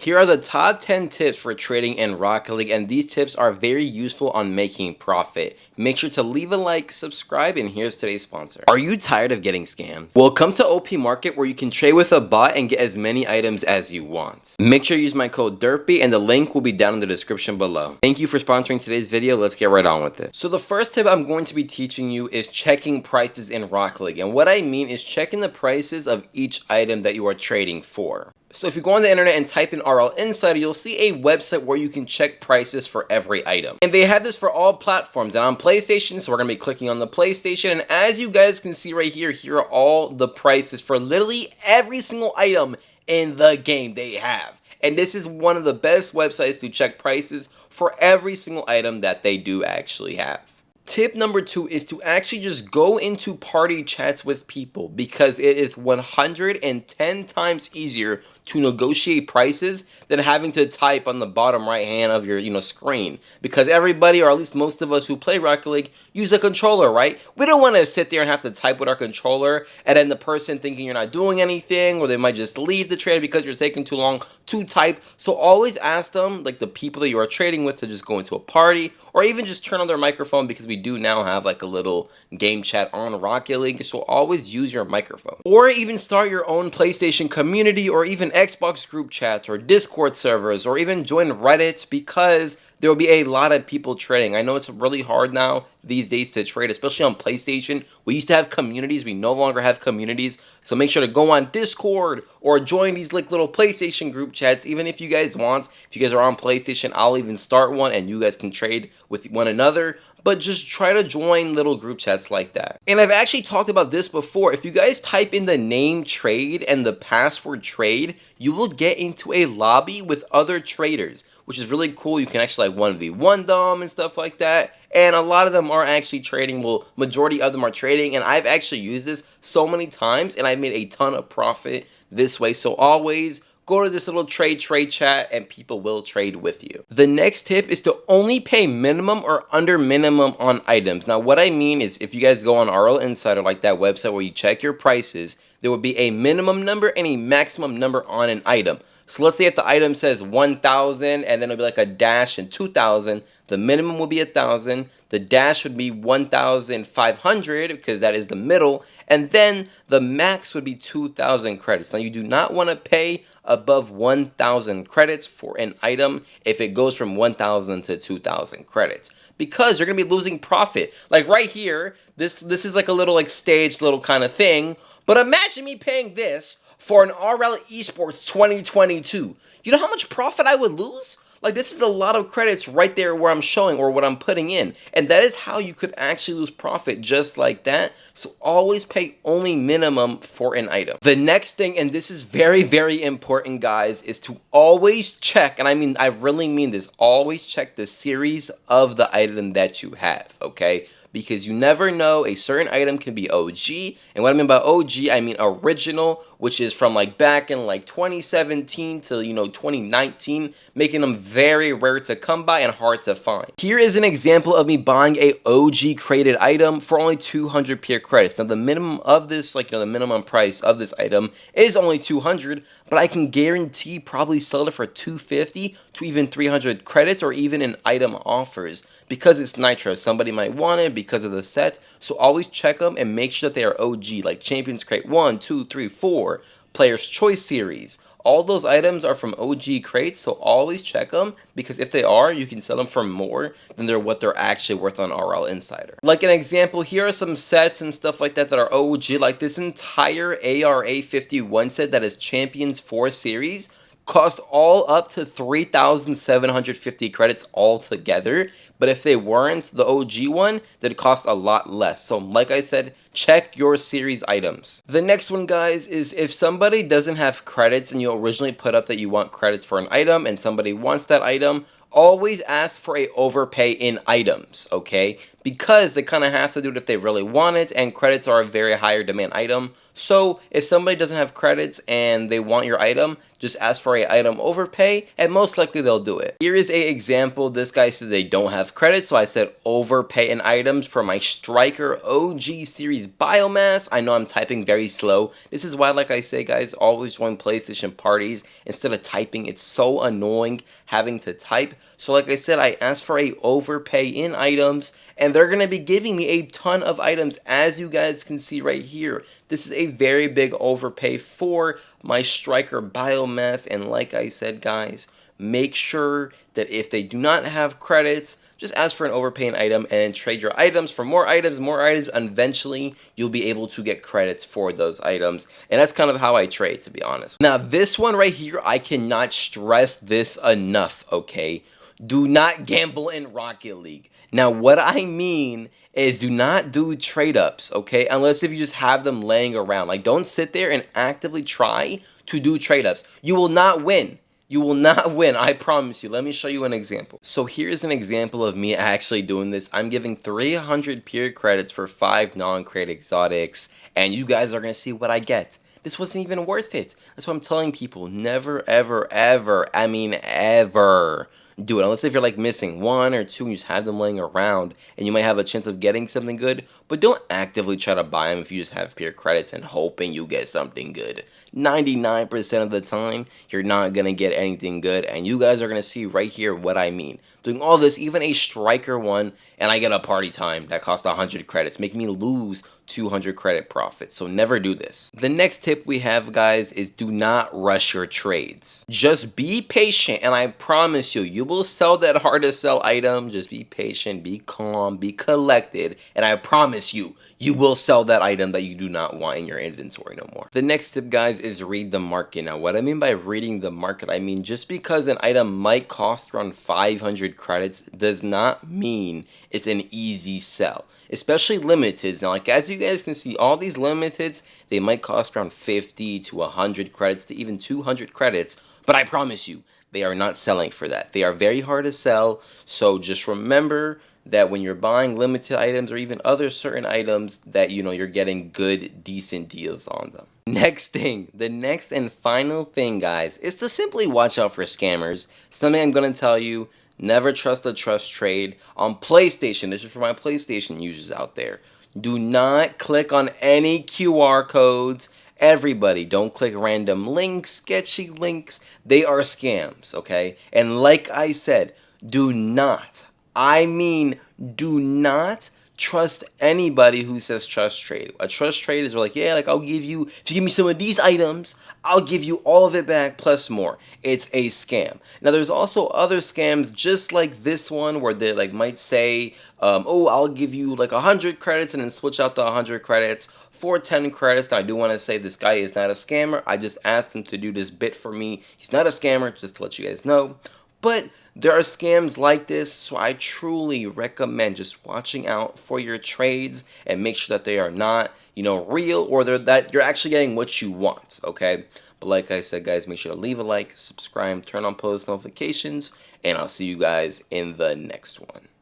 Here are the top 10 tips for trading in Rocket League, and these tips are very useful on making profit. Make sure to leave a like, subscribe, and here's today's sponsor. Are you tired of getting scammed? Well, come to OP Market where you can trade with a bot and get as many items as you want. Make sure you use my code DERPY and the link will be down in the description below. Thank you for sponsoring today's video. Let's get right on with it. So the first tip I'm going to be teaching you is checking prices in Rocket League. And what I mean is checking the prices of each item that you are trading for. So if you go on the internet and type in RL Insider, you'll see a website where you can check prices for every item. And they have this for all platforms. And on PlayStation, so we're going to be clicking on the PlayStation. And as you guys can see right here, here are all the prices for literally every single item in the game they have. And this is one of the best websites to check prices for every single item that they do actually have. Tip number 2 is to actually just go into party chats with people, because it is 110 times easier to negotiate prices than having to type on the bottom right hand of your screen, because everybody, or at least most of us who play Rocket League, use a controller, right? We don't want to sit there and have to type with our controller and then the person thinking you're not doing anything, or they might just leave the trade because you're taking too long to type. So always ask them, like the people that you are trading with, to just go into a party or even just turn on their microphone, because we do now have like a little game chat on Rocket League, so always use your microphone. Or even start your own PlayStation community, or even Xbox group chats or Discord servers, or even join Reddit, because there will be a lot of people trading. I know it's really hard now these days to trade, especially on PlayStation. We used to have communities, we no longer have communities, so make sure to go on Discord or join these like little PlayStation group chats. Even if you guys want, if you guys are on PlayStation, I'll even start one and you guys can trade with one another. But just try to join little group chats like that. And I've actually talked about this before. If you guys type in the name trade and the password trade, you will get into a lobby with other traders, which is really cool. You can actually like 1v1 them and stuff like that. And a lot of them are actually trading. Well, majority of them are trading. And I've actually used this so many times and I've made a ton of profit this way. So always go to this little trade chat and people will trade with you. The next tip is to only pay minimum or under minimum on items. Now what I mean is, if you guys go on RL Insider, like that website where you check your prices, there will be a minimum number and a maximum number on an item. So let's say if the item says 1,000 and then it'll be like a dash and 2,000, the minimum will be 1,000, the dash would be 1,500 because that is the middle, and then the max would be 2,000 credits. Now you do not want to pay above 1,000 credits for an item if it goes from 1,000 to 2,000 credits, because you're going to be losing profit. Like right here, this is like a little like staged little kind of thing, but imagine me paying this for an RL Esports 2022. You know how much profit I would lose? Like, this is a lot of credits right there where I'm showing or what I'm putting in. And that is how you could actually lose profit, just like that. So always pay only minimum for an item. The next thing, and this is very, very important, guys, is to always check, and I really mean this, always check the series of the item that you have, okay? Because you never know, a certain item can be OG, and what I mean by OG, I mean original, which is from like back in like 2017 to 2019, making them very rare to come by and hard to find. Here is an example of me buying a OG created item for only 200 pure credits. Now the minimum of this, the minimum price of this item is only 200, but I can guarantee probably sell it for 250 to even 300 credits, or even in item offers, because it's Nitro. Somebody might want it because of the set, so always check them and make sure that they are OG, like Champions Crate 1, 2, 3, 4, Player's Choice Series. All those items are from OG crates, so always check them, because if they are, you can sell them for more than what they're actually worth on RL Insider. Like an example, here are some sets and stuff like that that are OG, like this entire ARA 51 set that is Champions 4 Series. Cost all up to 3,750 credits altogether, but if they weren't the OG one, they'd cost a lot less. So like I said, check your series items. The next one, guys, is if somebody doesn't have credits and you originally put up that you want credits for an item and somebody wants that item, always ask for a overpay in items, okay? Because they kind of have to do it if they really want it, and credits are a very higher demand item. So if somebody doesn't have credits and they want your item, just ask for a item overpay and most likely they'll do it. Here is a example. This guy said they don't have credits, so I said overpay in items for my Striker OG Series is biomass. I know I'm typing very slow. This is why, like I say, guys, always join PlayStation parties instead of typing. It's so annoying having to type. So like I said, I asked for a overpay in items, and they're going to be giving me a ton of items, as you guys can see right here. This is a very big overpay for my striker biomass, and like I said, guys, make sure that if they do not have credits, just ask for an overpaying item and trade your items for more items, and eventually you'll be able to get credits for those items. And that's kind of how I trade, to be honest. Now, this one right here, I cannot stress this enough, okay? Do not gamble in Rocket League. Now, what I mean is do not do trade-ups, okay? Unless if you just have them laying around. Like, don't sit there and actively try to do trade-ups. You will not win. You will not win, I promise you. Let me show you an example. So here's an example of me actually doing this. I'm giving 300 pure credits for 5 non-crate exotics, and you guys are going to see what I get. This wasn't even worth it. That's what I'm telling people. Never, ever, ever, I mean ever do it. Unless if you're like missing 1 or 2 and you just have them laying around and you might have a chance of getting something good, but don't actively try to buy them if you just have pure credits and hoping you get something good. 99% of the time, you're not going to get anything good, and you guys are going to see right here what I mean. Doing all this, even a striker one, and I get a party time that costs 100 credits, making me lose 200 credit profit. So never do this. The next tip we have, guys, is do not rush your trades. Just be patient, and I promise you, you will sell that hard to sell item. Just be patient, be calm, be collected, and I promise you, you will sell that item that you do not want in your inventory no more. The next tip, guys, is read the market. Now, what I mean by reading the market, I mean just because an item might cost around 500 credits does not mean it's an easy sell. Especially limiteds. Now, like as you guys can see, all these limiteds, they might cost around 50 to 100 credits to even 200 credits, but I promise you, they are not selling for that. They are very hard to sell, so just remember that when you're buying limited items or even other certain items that you're getting good, decent deals on them. Next thing, the next and final thing, guys, is to simply watch out for scammers. Something I'm going to tell you, never trust a trust trade on PlayStation. This is for my PlayStation users out there. Do not click on any QR codes. Everybody, don't click random links, sketchy links. They are scams, okay? And like I said, do not, I mean, do not trust anybody who says trust trade. A trust trade is like, yeah, like I'll give you, if you give me some of these items, I'll give you all of it back plus more. It's a scam. Now there's also other scams just like this one where they like might say, oh, I'll give you like 100 credits and then switch out the 100 credits for 10 credits. Now I do want to say this guy is not a scammer. I just asked him to do this bit for me. He's not a scammer, just to let you guys know. But there are scams like this, so I truly recommend just watching out for your trades and make sure that they are not, real, or that you're actually getting what you want, okay? But like I said, guys, make sure to leave a like, subscribe, turn on post notifications, and I'll see you guys in the next one.